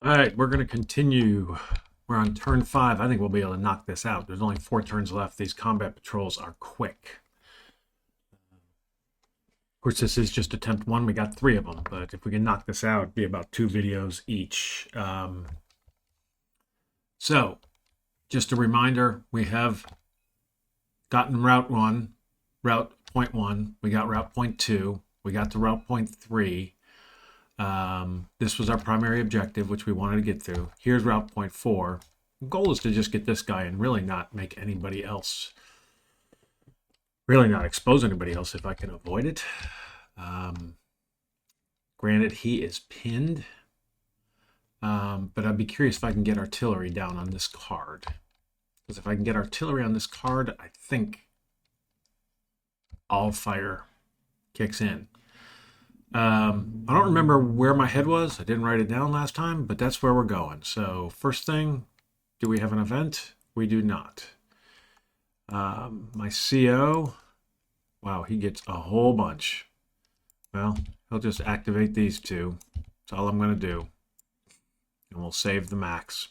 All right, we're going to continue. We're on turn 5. I think we'll be able to knock this out. There's only 4 turns left. These combat patrols are quick. Of course, this is just attempt 1. We got 3 of them, but if we can knock this out, it'd be about 2 videos each. So, just a reminder, we have gotten route 1, route point 1. We got route point 2. We got to route point 3. This was our primary objective, which we wanted to get through. Here's route point 4. The goal is to just get this guy and really not make anybody else, really not expose anybody else if I can avoid it. Granted, he is pinned, but I'd be curious if I can get artillery down on this card. Because if I can get artillery on this card, I think all fire kicks in. I don't remember where my head was. I didn't write it down last time, but that's where we're going. So first thing, do we have an event? We do not. My CO, wow, he gets a whole bunch. Well, he'll just activate these 2. That's all I'm going to do. And we'll save the max.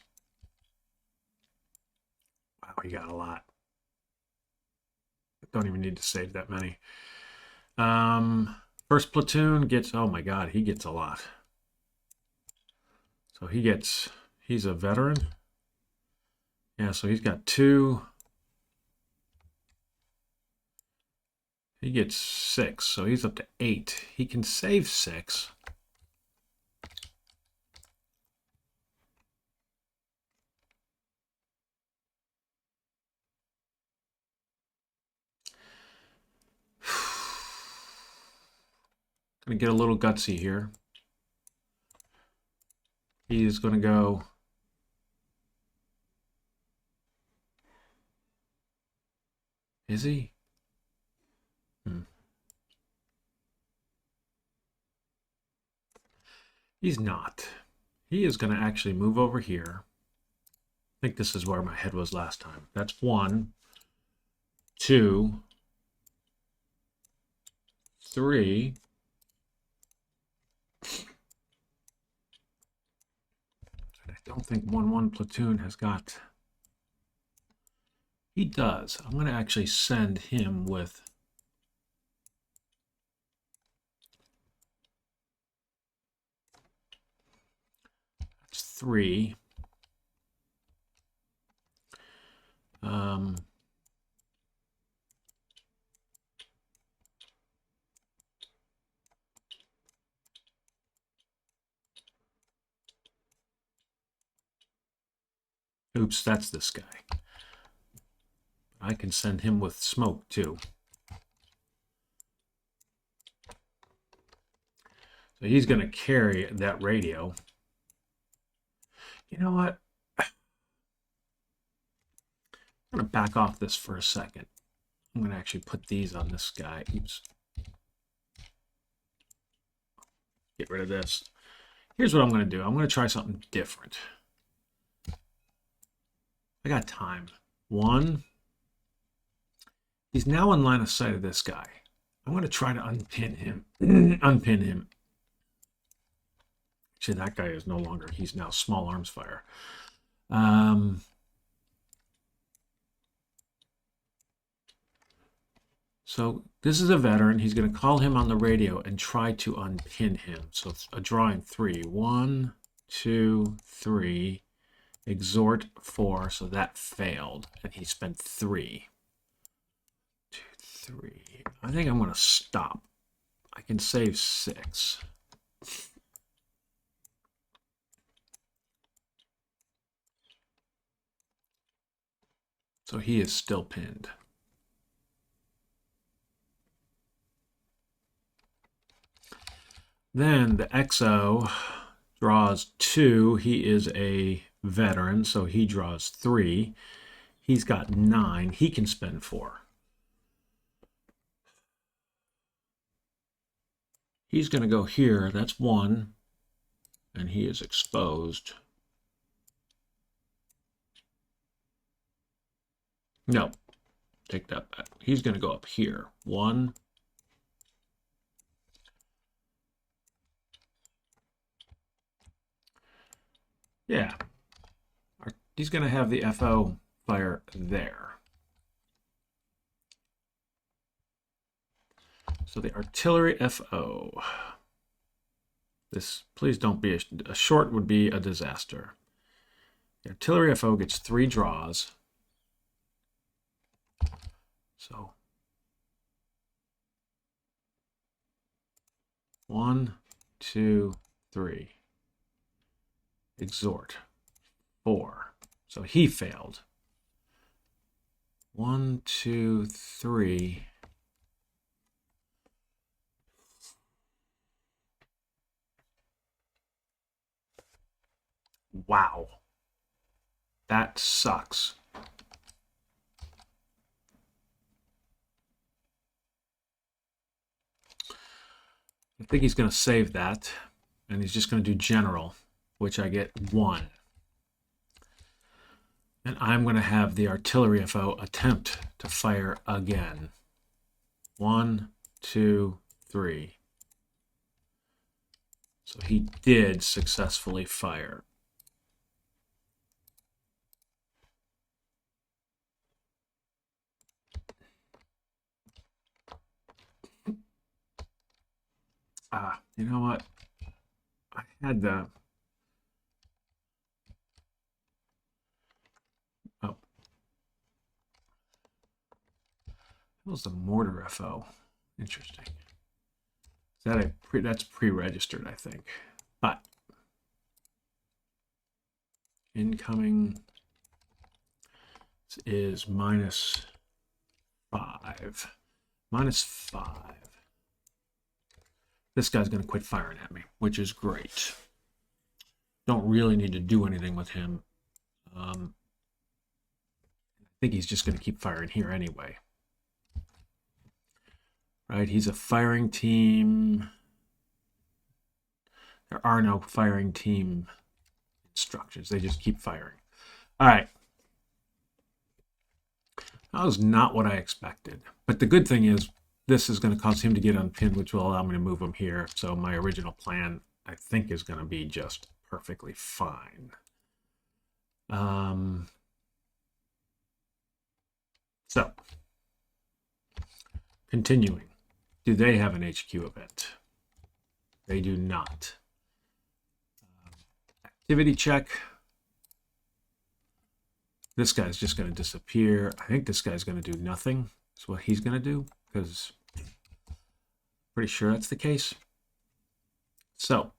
Wow, he got a lot. Don't even need to save that many. First platoon gets, oh my god, he gets a lot. So he's a veteran. Yeah, so he's got 2. He gets 6, so he's up to 8. He can save 6. Gonna get a little gutsy here. He is gonna go. Is he? He's not. He is gonna actually move over here. I think this is where my head was last time. That's 1, 2, 3. I don't think 1-1 platoon has got. He does. I'm going to actually send him with. That's 3. Oops, that's this guy. I can send him with smoke too. So he's going to carry that radio. You know what? I'm going to back off this for a second. I'm going to actually put these on this guy. Oops. Get rid of this. Here's what I'm going to do. I'm going to try something different. I got time. 1. He's now in line of sight of this guy. I'm going to try to unpin him. Unpin him. Actually, that guy is no longer. He's now small arms fire. So this is a veteran. He's going to call him on the radio and try to unpin him. So a drawing 3. 1, 2, 3. Exhort 4. So that failed. And he spent 3. 2, 3. I think I'm going to stop. I can save 6. So he is still pinned. Then the XO draws 2. He is a veteran, so he draws 3. He's got 9. He can spend 4. He's going to go here. That's 1. And he is exposed. No, take that back. He's going to go up here. 1. Yeah, he's going to have the FO fire there. So the artillery FO. This, please don't be a short would be a disaster. The artillery FO gets 3 draws. So 1, 2, 3. Exhort. 4. So he failed. 1, 2, 3. Wow. That sucks. I think he's going to save that, and he's just going to do general, which I get 1. And I'm going to have the artillery FO attempt to fire again. 1, 2, 3. So he did successfully fire. You know what? I had the... Oh. That was the mortar FO. Interesting. Is that that's pre-registered, I think. But incoming is -5. -5. This guy's going to quit firing at me, which is great. Don't really need to do anything with him. I think he's just going to keep firing here anyway. Right, he's a firing team. There are no firing team instructions. They just keep firing. All right. That was not what I expected. But the good thing is this is going to cause him to get unpinned, which will allow me to move him here. So my original plan, I think, is going to be just perfectly fine. So, continuing. Do they have an HQ event? They do not. Activity check. This guy's just going to disappear. I think this guy's going to do nothing. That's what he's going to do, because pretty sure that's the case. So,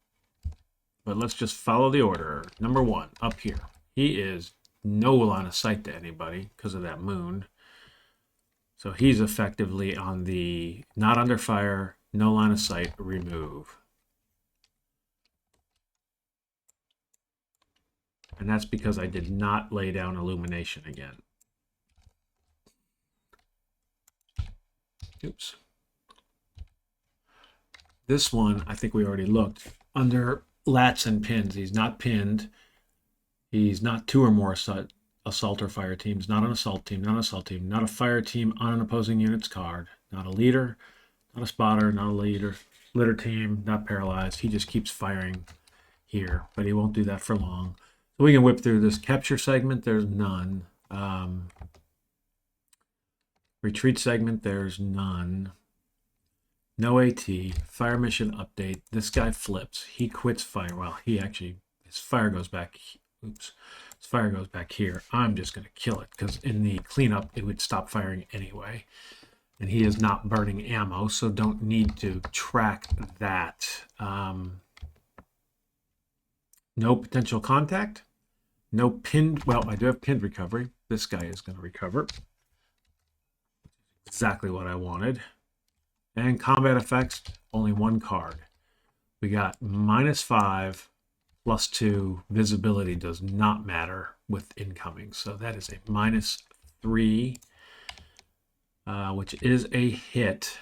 but let's just follow the order. Number 1, up here. He is no line of sight to anybody because of that moon. So he's effectively on the not under fire, no line of sight, remove. And that's because I did not lay down illumination again. Oops. This one, I think we already looked. Under lats and pins, he's not pinned. He's not 2 or more assault or fire teams, not an assault team, not an assault team, not a fire team on an opposing unit's card, not a leader, not a spotter, not a leader, litter team, not paralyzed. He just keeps firing here, but he won't do that for long. So we can whip through this. Capture segment, there's none. Retreat segment, there's none. No AT. Fire mission update. This guy flips. He quits fire. Well, his fire goes back. Oops. His fire goes back here. I'm just going to kill it because in the cleanup, it would stop firing anyway. And he is not burning ammo, so don't need to track that. No potential contact. No pinned. Well, I do have pinned recovery. This guy is going to recover. Exactly what I wanted. And combat effects, only 1 card. We got -5, +2. Visibility does not matter with incoming. So that is a -3, which is a hit.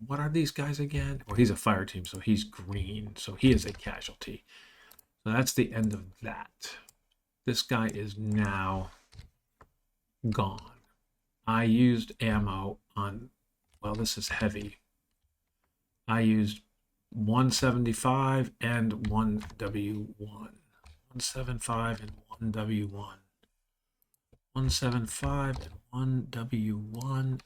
What are these guys again? Well, he's a fire team, so he's green. So he is a casualty. So that's the end of that. This guy is now gone. I used ammo on, well, this is heavy. I used 175 and 1W1. 175 and 1W1. 175 and 1W1.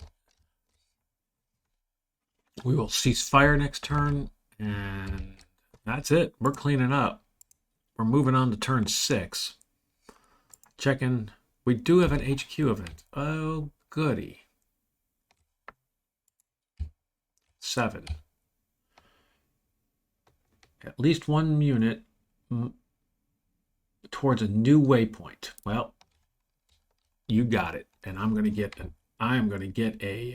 We will cease fire next turn, and that's it. We're cleaning up. We're moving on to turn 6. Checking. We do have an HQ event. Oh, goody. 7. At least one unit towards a new waypoint. Well, you got it, and I'm going to get an. I am going to get a.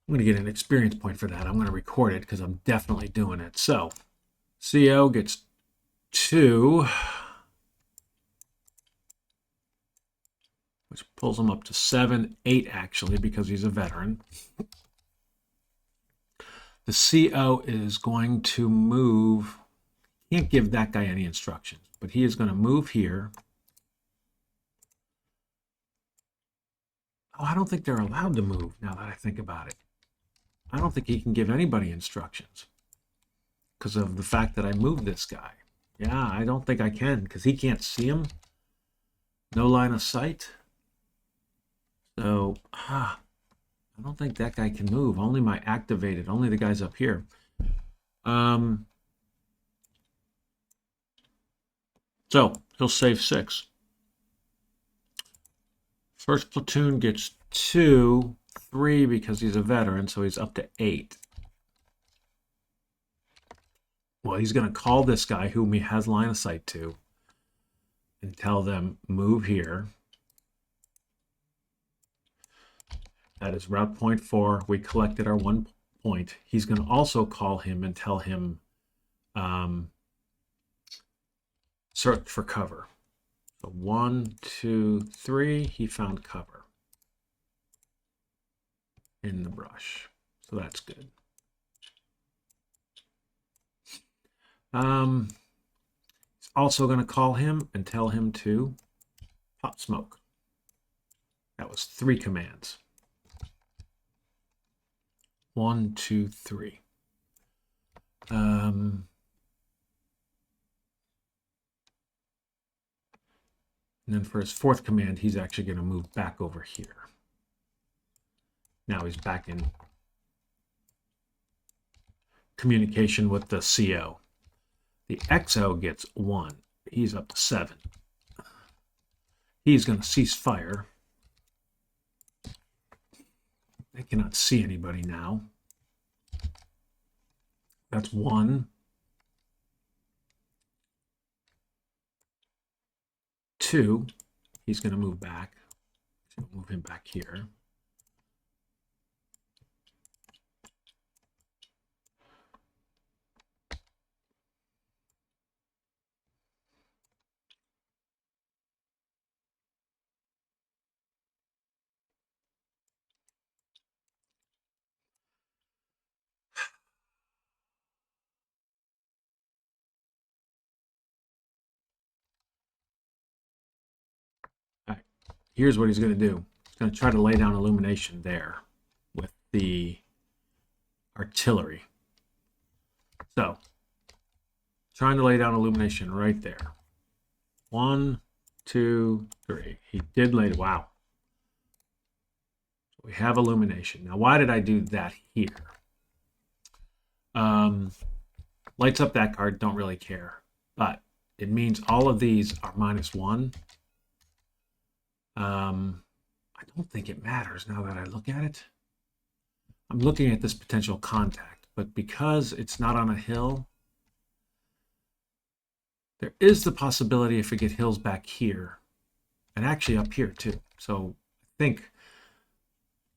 I'm going to get an experience point for that. I'm going to record it because I'm definitely doing it. So, CO gets 2, which pulls him up to 7, 8 actually, because he's a veteran. The CO is going to move. Can't give that guy any instructions, but he is going to move here. Oh, I don't think they're allowed to move now that I think about it. I don't think he can give anybody instructions because of the fact that I moved this guy. Yeah, I don't think I can because he can't see him. No line of sight. So, I don't think that guy can move. Only my activated. Only the guys up here. So, he'll save 6. First platoon gets 2, 3 because he's a veteran, so he's up to 8. Well, he's going to call this guy whom he has line of sight to and tell them, move here. That is route point 4. We collected our 1 point. He's going to also call him and tell him search for cover. So 1, 2, 3, he found cover in the brush. So that's good. He's also going to call him and tell him to pop smoke. That was 3 commands. 1, 2, 3. And then for his 4th command, he's actually going to move back over here. Now he's back in communication with the CO. The XO gets 1. He's up to 7. He's going to cease fire. They cannot see anybody now. That's 1. 2. He's going to move back. So we'll move him back here. Here's what he's going to do. He's going to try to lay down illumination there with the artillery. So, trying to lay down illumination right there. 1, 2, 3. He did lay, wow. So we have illumination. Now, why did I do that here? Lights up that card, don't really care. But it means all of these are -1. I don't think it matters now that I look at it. I'm looking at this potential contact, but because it's not on a hill, there is the possibility if we get hills back here, and actually up here too. So I think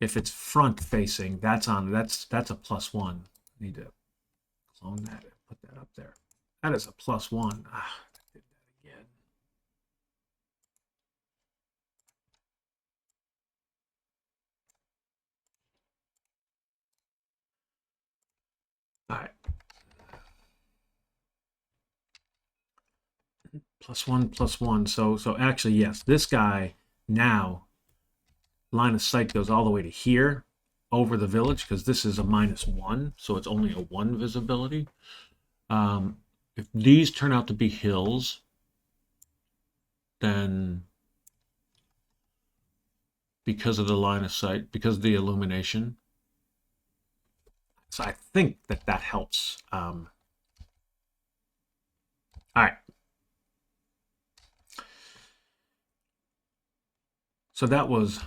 if it's front facing, that's a +1. I need to clone that and put that up there. That is a +1. I did that again. All right. +1, +1. So actually, yes, this guy now, line of sight goes all the way to here over the village because this is a -1, so it's only a 1 visibility. If these turn out to be hills, then because of the line of sight, because of the illumination, so I think that that helps. All right. So that was,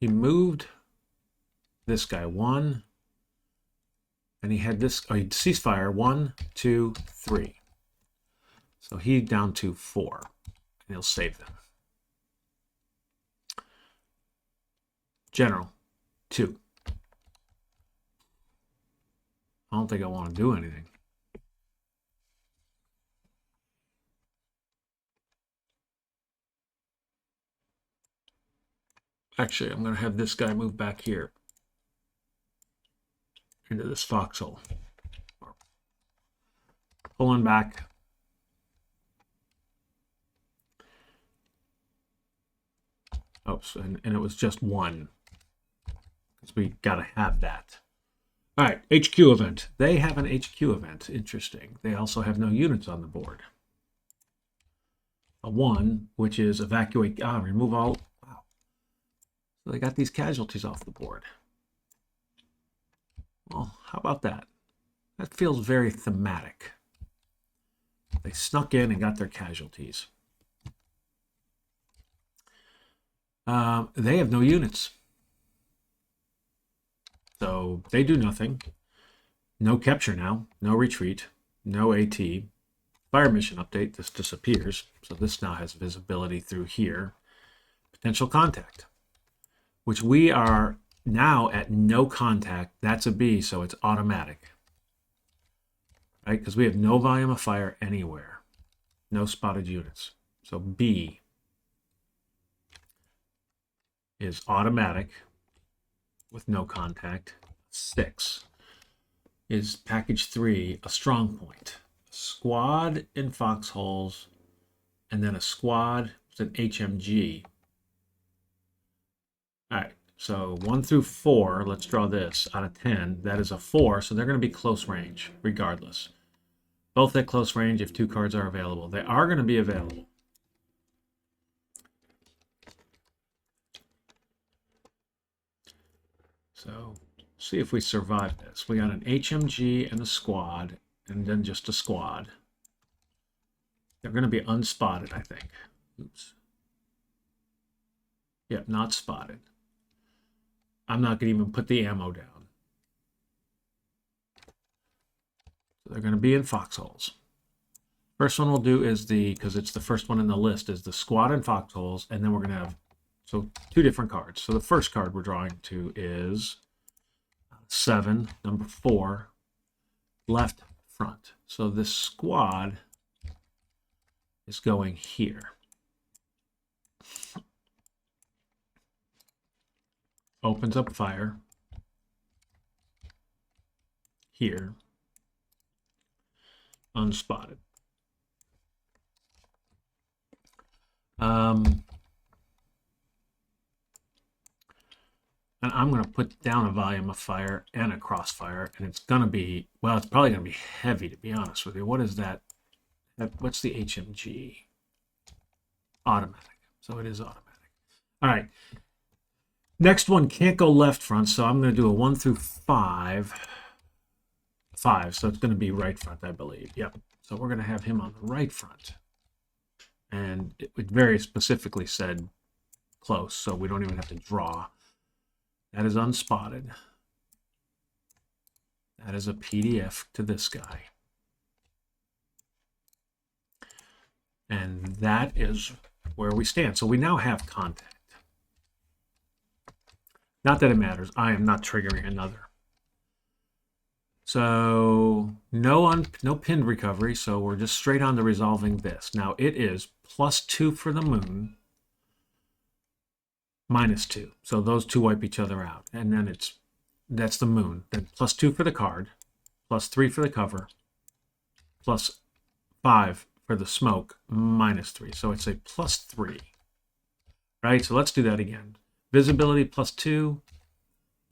he moved this guy 1, and he had this, oh, he ceasefire 1, 2, 3. So he down to 4, and he'll save them. General 2. I don't think I want to do anything. Actually, I'm going to have this guy move back here into this foxhole. Pulling back. Oops, and it was just 1. Because we got to have that. All right, HQ event. They have an HQ event. Interesting. They also have no units on the board. A 1, which is evacuate, remove all. Wow. So they got these casualties off the board. Well, how about that? That feels very thematic. They snuck in and got their casualties. They have no units. So they do nothing. No capture now. No retreat. No AT. Fire mission update. This disappears. So this now has visibility through here. Potential contact, which we are now at no contact. That's a B, so it's automatic. Right? Because we have no volume of fire anywhere. No spotted units. So B is automatic with no contact. 6 is package 3, a strong point. A squad in foxholes, and then a squad with an HMG. All right, so 1 through 4, let's draw this out of 10. That is a 4, so they're going to be close range regardless. Both at close range if 2 cards are available. They are going to be available. So see if we survive this. We got an HMG and a squad, and then just a squad. They're going to be unspotted, I think. Oops. Yep, not spotted. I'm not going to even put the ammo down. So they're going to be in foxholes. First one we'll do is because it's the first one in the list, is the squad in foxholes, and then we're going to have, so 2 different cards. So the first card we're drawing to is 7, number 4, left front. So this squad is going here. Opens up fire here. Unspotted. And I'm going to put down a volume of fire and a crossfire, and it's going to be, well, it's probably going to be heavy, to be honest with you. What is that? What's the HMG? Automatic. So it is automatic. All right. Next one can't go left front, so I'm going to do a 1 through 5. 5, so it's going to be right front, I believe. Yep. So we're going to have him on the right front. And it very specifically said close, so we don't even have to draw. That is unspotted. That is a PDF to this guy. And that is where we stand. So we now have contact. Not that it matters. I am not triggering another. So no pinned recovery. So we're just straight on to resolving this. Now it is +2 for the moon. -2. So those 2 wipe each other out. And then that's the moon. Then +2 for the card. +3 for the cover. +5 for the smoke. -3. So it's a +3. Right? So let's do that again. Visibility +2.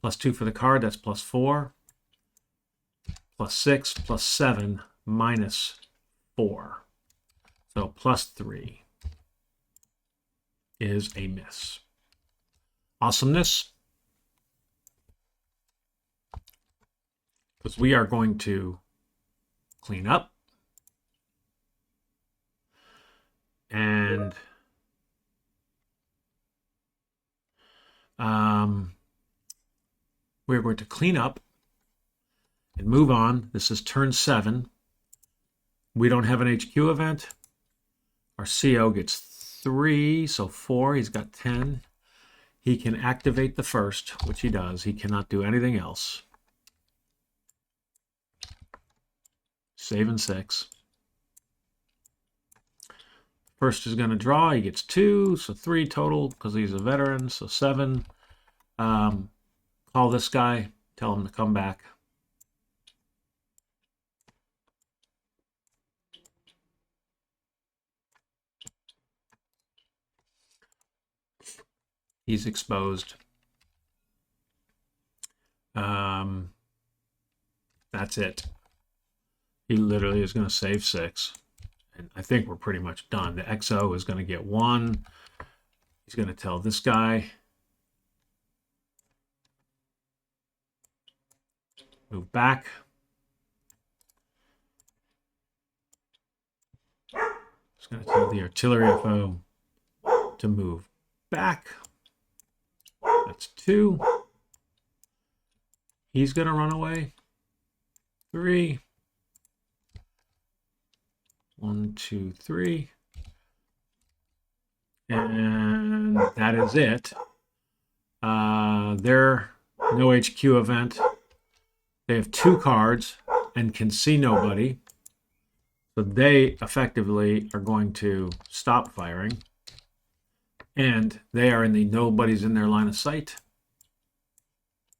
+2 for the card. That's +4. +6. +7. minus 4. So plus 3 is a miss. Awesomeness. Because we are going to clean up. And we're going to clean up and move on. This is turn 7. We don't have an HQ event. Our CO gets 3, so 4. He's got 10. He can activate the first, which he does. He cannot do anything else. Save and 6. First is going to draw. He gets 2, so 3 total because he's a veteran, so 7. Call this guy. Tell him to come back. He's exposed. That's it. He literally is going to save 6. And I think we're pretty much done. The XO is going to get 1. He's going to tell this guy. Move back. He's going to tell the artillery FO to move back. That's 2. He's going to run away. 3. 1, 2, 3. And that is it. They're no HQ event. They have 2 cards and can see nobody. So they effectively are going to stop firing. And they are in the nobody's in their line of sight.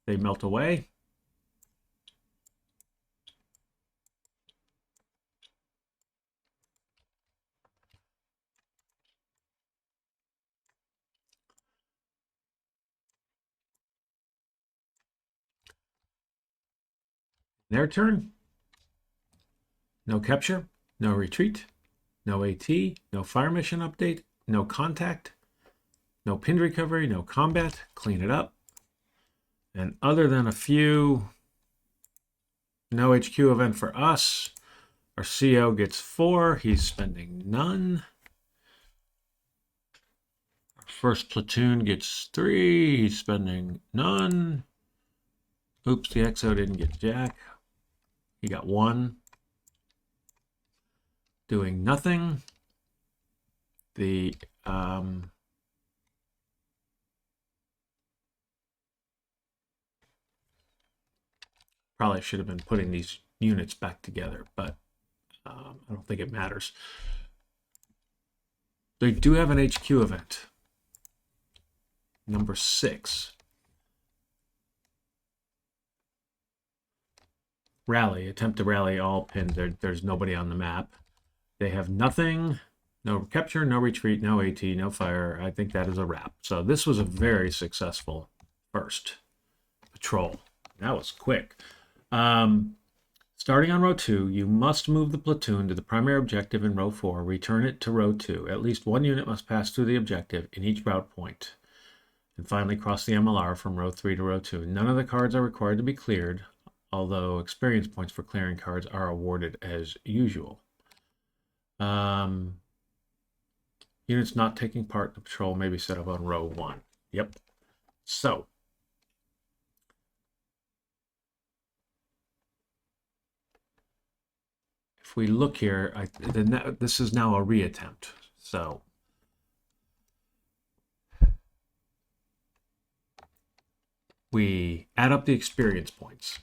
They melt away. Their turn. No capture, no retreat, no AT, no fire mission update, no contact, no pinned recovery, no combat. Clean it up. And other than a few, no HQ event for us. Our CO gets 4. He's spending none. Our first platoon gets 3. He's spending none. Oops, the XO didn't get jack. He got 1. Doing nothing. The probably should have been putting these units back together, but I don't think it matters. They do have an HQ event. Number 6. Rally. Attempt to rally all pinned. There's nobody on the map. They have nothing. No capture, no retreat, no AT, no fire. I think that is a wrap. So this was a very successful first patrol. That was quick. Starting on row 2, you must move the platoon to the primary objective in row 4. Return it to row 2. At least 1 unit must pass through the objective in each route point. And finally cross the MLR from row 3 to row 2. None of the cards are required to be cleared, although experience points for clearing cards are awarded as usual. Units not taking part in the patrol may be set up on row 1. Yep. So, if we look here, this is now a reattempt. So, we add up the experience points.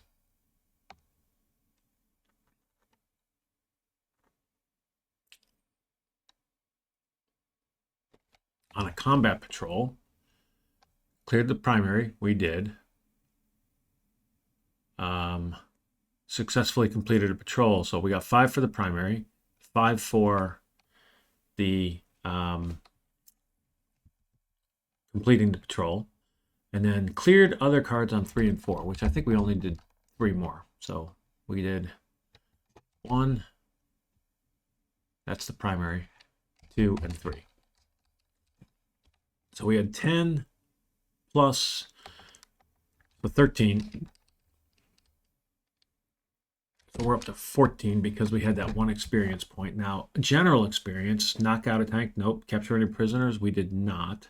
On a combat patrol, cleared the primary, we did. Successfully completed a patrol, so we got 5 for the primary, 5 for the completing the patrol, and then cleared other cards on 3 and 4, which I think we only did 3 more. So we did 1, That's the primary, 2 and 3. So we had 10 plus the 13. So we're up to 14 because we had that one experience point. Now, general experience, knock out a tank, nope. Capture any prisoners, we did not.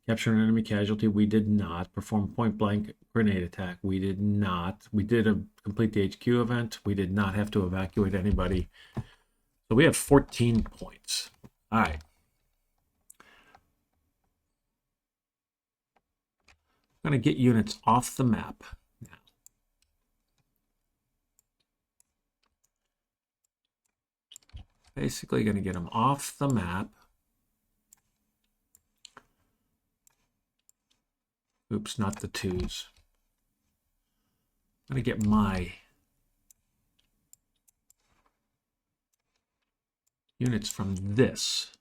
Capture an enemy casualty, we did not. Perform point blank grenade attack, we did not. We did complete the HQ event, we did not have to evacuate anybody. So we have 14 points. All right. I'm going to get units off the map now. Basically going to get them off the map. Oops, not the 2s. I'm going to get my units from this.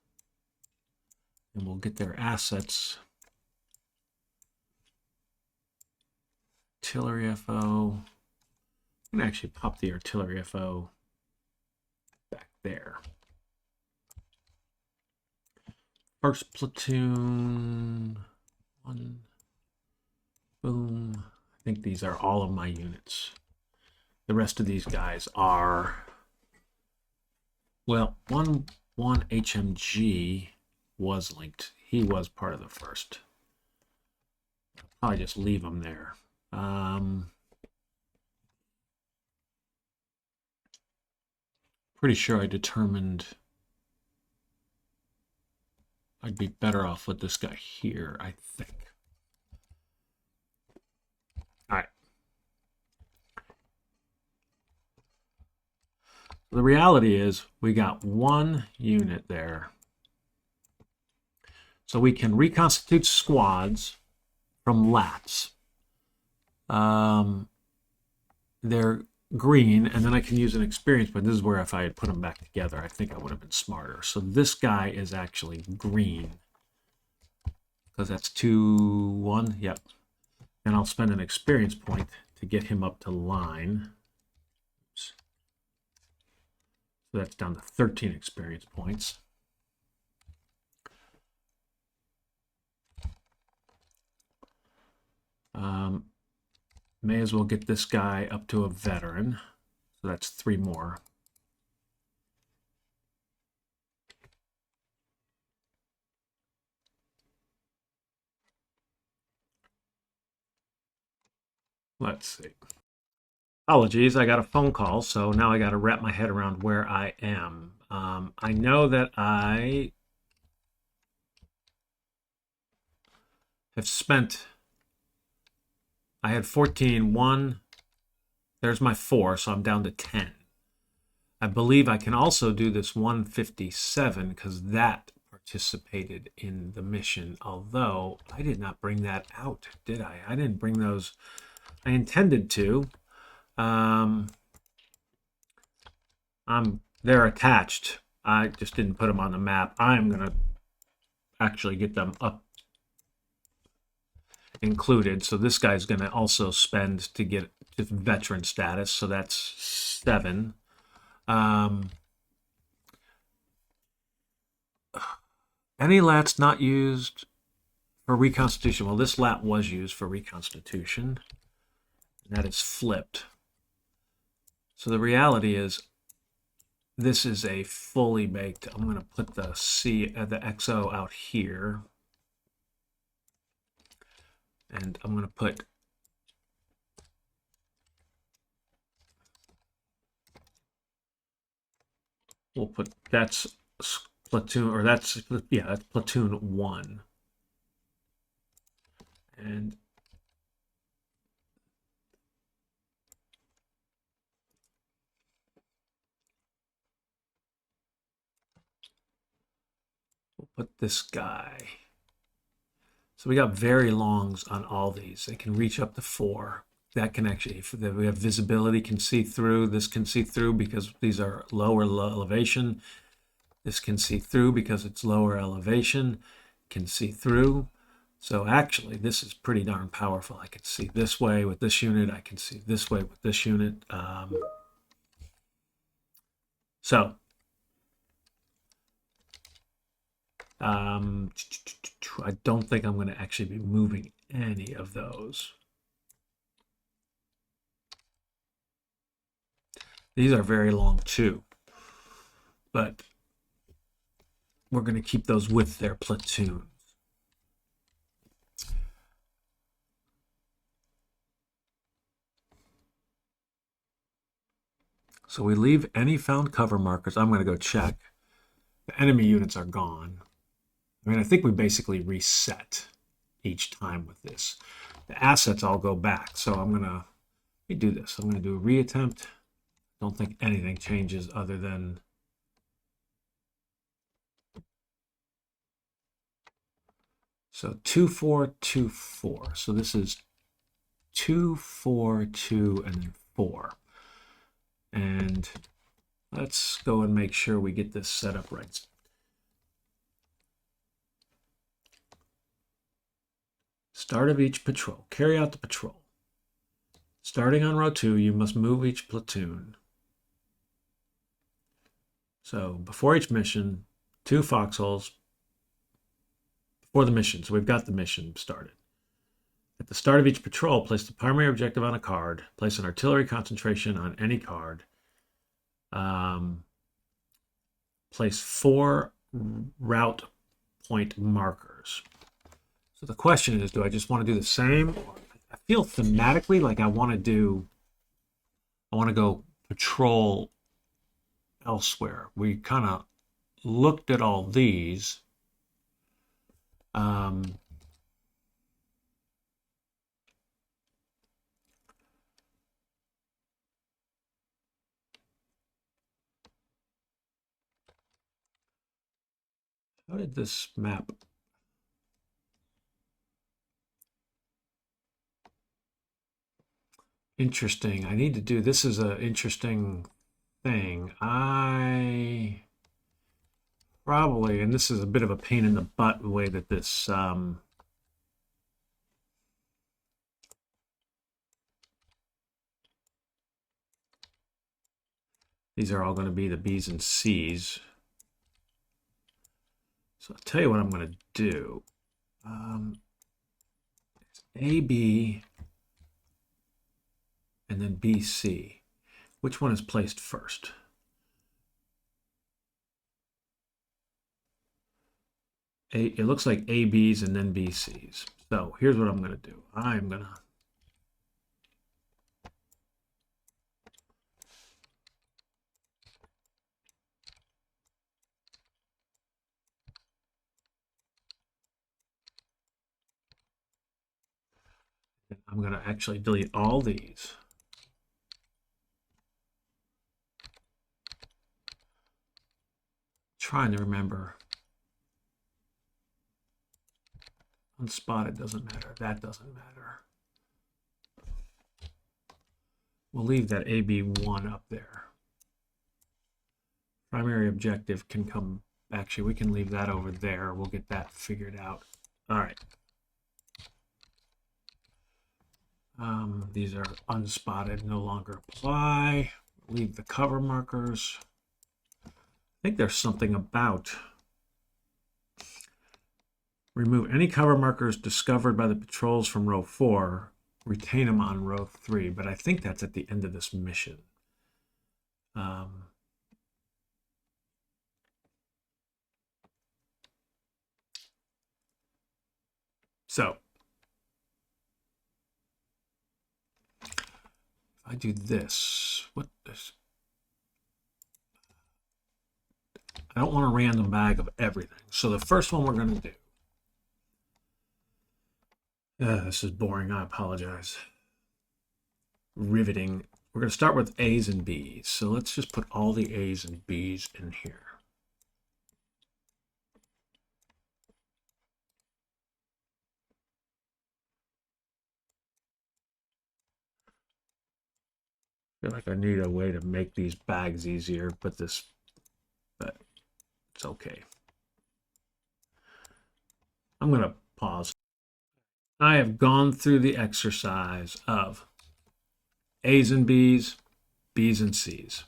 And we'll get their assets. Artillery FO. I'm going to actually pop the artillery FO back there. First platoon. 1. Boom. I think these are all of my units. The rest of these guys are, well, one HMG was linked. He was part of the first. I'll probably just leave him there. Pretty sure I determined I'd be better off with this guy here, I think. All right. The reality is we got one unit there. So we can reconstitute squads from lats. They're green, and then I can use an experience, but this is where if I had put them back together, I think I would have been smarter. So this guy is actually green. Because that's 2, 1, yep. And I'll spend an experience point to get him up to line. Oops. So that's down to 13 experience points. May as well get this guy up to a veteran. So that's 3 more. Let's see. Apologies, I got a phone call, so now I got to wrap my head around where I am. I know that I have spent, I had 14, 1, there's my 4, so I'm down to 10. I believe I can also do this 157 because that participated in the mission, although I did not bring that out, did I? I didn't bring those. I intended to. They're attached. I just didn't put them on the map. I'm going to actually get them up included. So this guy's going to also spend to get to veteran status. So that's 7. Any lats not used for reconstitution? Well, this lat was used for reconstitution. And that is flipped. So the reality is this is a fully baked. I'm going to put the the XO out here. And I'm going to put that's platoon, or that's platoon 1. And we'll put this guy. So we got very longs on all these. They can reach up to 4. That can actually, we have visibility, can see through. This can see through because these are lower elevation. This can see through because it's lower elevation. Can see through. So actually, this is pretty darn powerful. I can see this way with this unit. I can see this way with this unit. So I don't think I'm going to actually be moving any of those. These are very long too, but we're going to keep those with their platoons. So we leave any found cover markers. I'm going to go check. The enemy units are gone. I mean, I think we basically reset each time with this. The assets all go back. So I'm going to, let me do this. I'm going to do a reattempt. Don't think anything changes other than so 2 4 2 4. So this is 2 4 2 and then 4. And let's go and make sure we get this set up right. Start of each patrol. Carry out the patrol. Starting on row 2, you must move each platoon. So before each mission, 2 foxholes before the mission. So we've got the mission started. At the start of each patrol, place the primary objective on a card. Place an artillery concentration on any card. Place 4 route point markers. So the question is, do I just want to do the same? I feel thematically like I want to go patrol elsewhere. We kind of looked at all these. How did this map? Interesting. I need to do, this is an interesting thing. I probably, and this is a bit of a pain in the butt, the way that this, these are all going to be the B's and C's. So I'll tell you what I'm going to do. A, B, and then B, C. Which one is placed first? It looks like A, B's, and then B, C's. So here's what I'm going to do. I'm going to actually delete all these. Trying to remember. Unspotted doesn't matter. That doesn't matter. We'll leave that AB1 up there. Primary objective can come. Actually, we can leave that over there. We'll get that figured out. All right. These are unspotted, no longer apply. Leave the cover markers. I think there's something about remove any cover markers discovered by the patrols from row 4, retain them on row 3, but I think that's at the end of this mission. So if I do this, what is, I don't want a random bag of everything. So the first one we're going to do, this is boring, I apologize. Riveting. We're going to start with A's and B's. So let's just put all the A's and B's in here. I feel like I need a way to make these bags easier, but it's okay. I'm going to pause. I have gone through the exercise of A's and B's, B's and C's.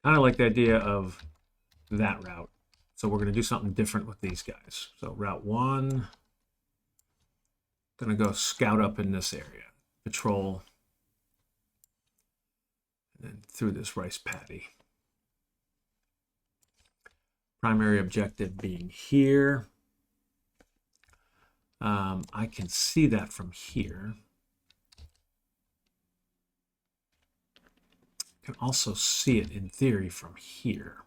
kind of like the idea of that route. So we're going to do something different with these guys. So route 1, going to go scout up in this area, patrol, and then through this rice paddy. Primary objective being here. I can see that from here. I can also see it in theory from here.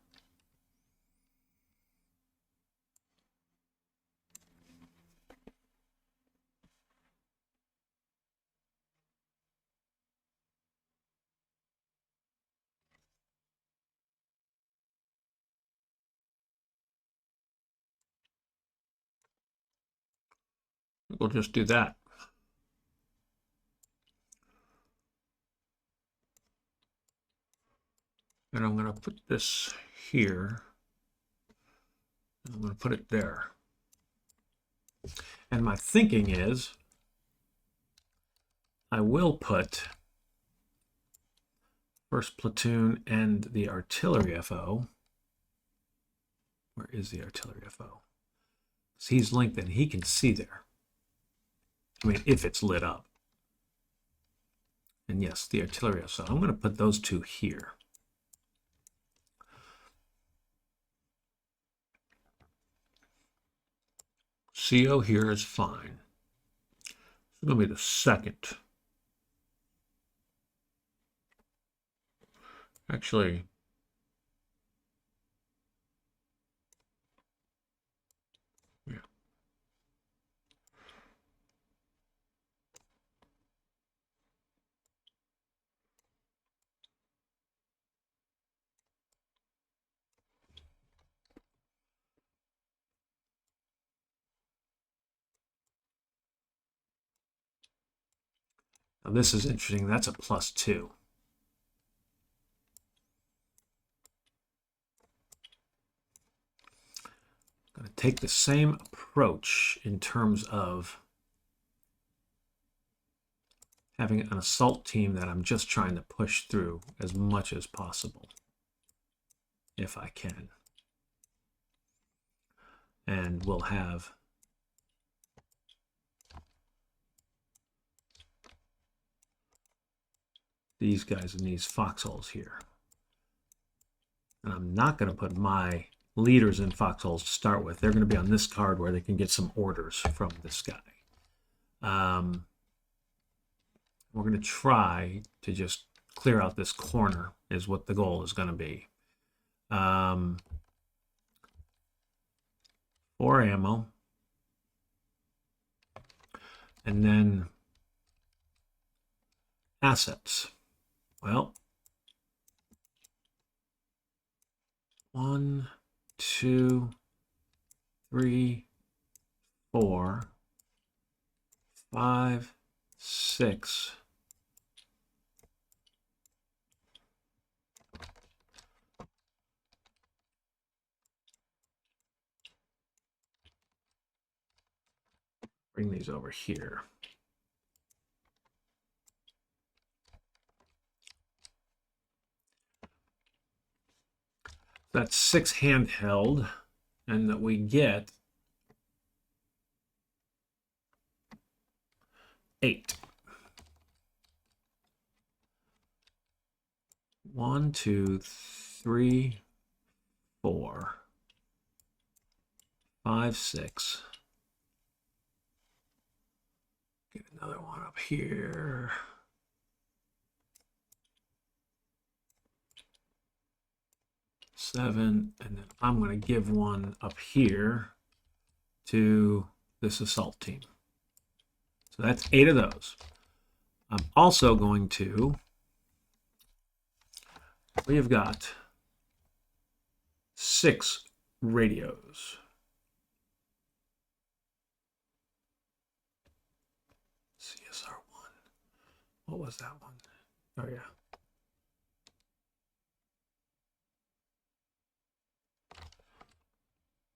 We'll just do that. And I'm going to put this here. I'm going to put it there. And my thinking is I will put first platoon and the artillery FO. Where is the artillery FO? So he's linked and he can see there. I mean, if it's lit up. And yes, the artillery. So I'm going to put those two here. CO here is fine. It's going to be the second. Actually, yeah. Now this is interesting. That's a +2. I'm going to take the same approach in terms of having an assault team that I'm just trying to push through as much as possible, if I can. And we'll have these guys in these foxholes here. And I'm not going to put my leaders in foxholes to start with. They're going to be on this card where they can get some orders from this guy. We're going to try to just clear out this corner is what the goal is going to be. 4 ammo. And then assets. Well, 1, 2, 3, 4, 5, 6. Bring these over here. That's 6 handheld, and that we get 8. 1, 2, 3, 4, 5, 6. Get another one up here. 7, and then I'm going to give one up here to this assault team. So that's 8 of those. I'm also going to, we have got 6 radios. CSR1. What was that one? Oh, yeah.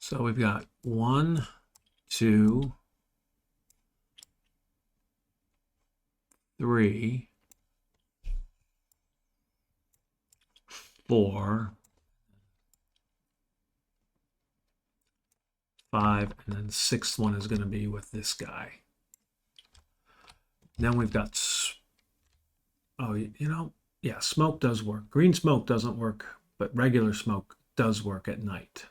So we've got 1, 2, 3, 4, 5, and then the 6th one is going to be with this guy. Then we've got, oh, you know, yeah, smoke does work. Green smoke doesn't work, but regular smoke does work at night.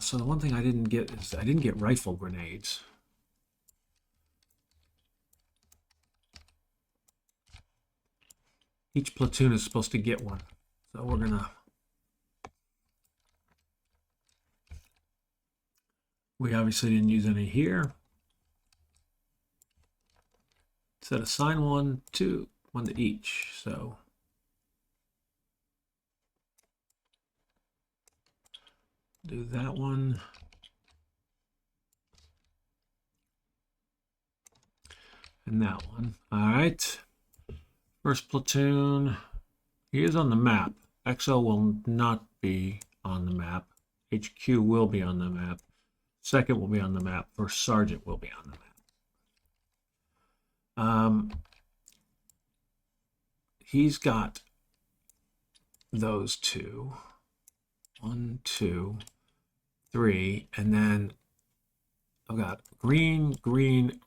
So the one thing I didn't get is I didn't get rifle grenades. Each platoon is supposed to get one. So we're gonna, we obviously didn't use any here. Said assign 1, 2, 1 to each. So do that one. And that one. All right. First platoon. He is on the map. XO will not be on the map. HQ will be on the map. Second will be on the map. First sergeant will be on the map. He's got those two. 1, 2, 3, and then I've got green,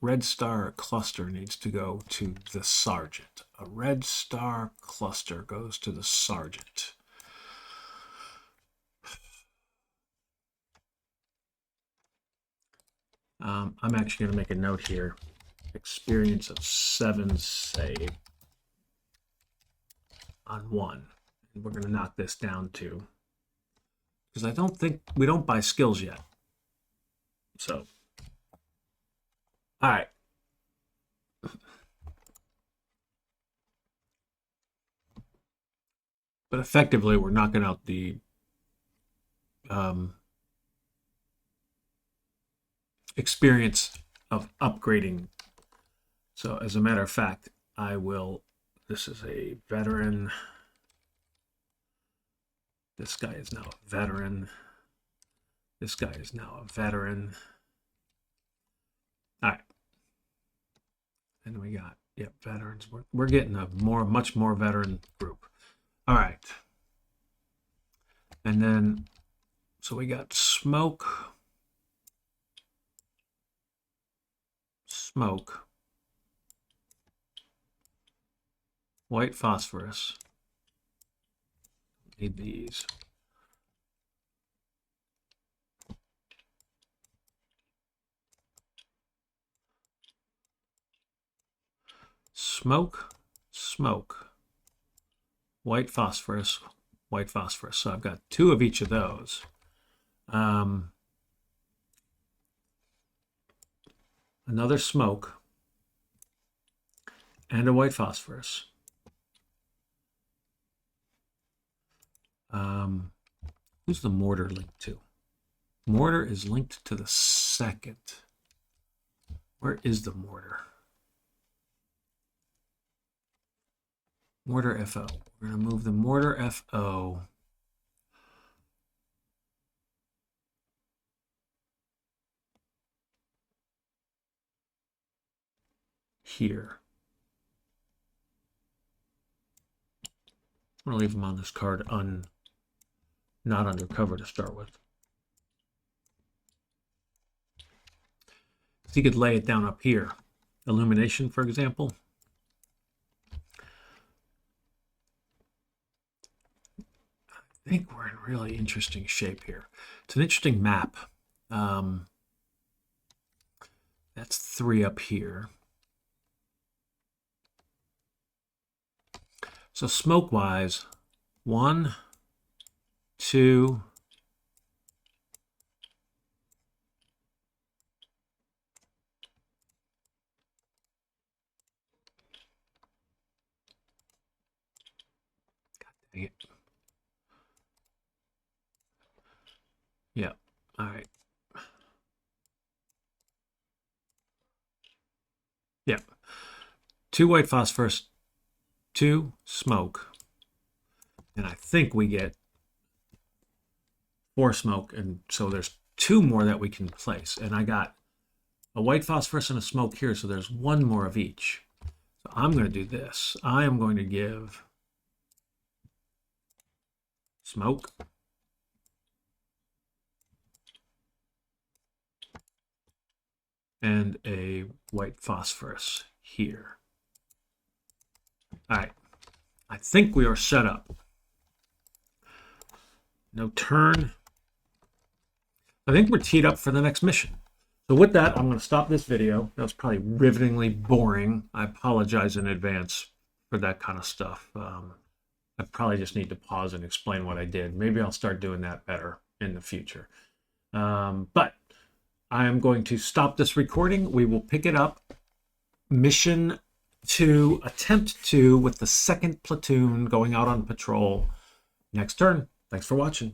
red star cluster needs to go to the sergeant. A red star cluster goes to the sergeant. I'm actually going to make a note here. Experience of 7 save on 1. And we're going to knock this down to, because I don't think, we don't buy skills yet. So, all right. But effectively, we're knocking out the experience of upgrading. So as a matter of fact, I will, this is a veteran. This guy is now a veteran. This guy is now a veteran. All right. And we got, yep, veterans. We're getting a much more veteran group. All right. And then, so we got smoke. Smoke. White phosphorus. Need these. Smoke, smoke. White phosphorus, white phosphorus. So I've got 2 of each of those. Another smoke and a white phosphorus. Who's the mortar linked to? Mortar is linked to the 2nd. Where is the mortar? Mortar FO. We're going to move the mortar FO here. I'm going to leave him on this card not undercover to start with. So you could lay it down up here. Illumination, for example. I think we're in really interesting shape here. It's an interesting map. That's 3 up here. So smoke-wise, 1, 2, God dang it. Yeah, all right. Yeah, 2 white phosphorus, 2 smoke, and I think we get 4 smoke, and so there's 2 more that we can place. And I got a white phosphorus and a smoke here, so there's one more of each. So I'm going to do this. I am going to give smoke and a white phosphorus here. All right, I think we are set up. No turn. I think we're teed up for the next mission. So with that, I'm going to stop this video. That was probably rivetingly boring. I apologize in advance for that kind of stuff. I probably just need to pause and explain what I did. Maybe I'll start doing that better in the future. But I am going to stop this recording. We will pick it up. Mission 2, attempt 2, with the 2nd platoon going out on patrol next turn. Thanks for watching.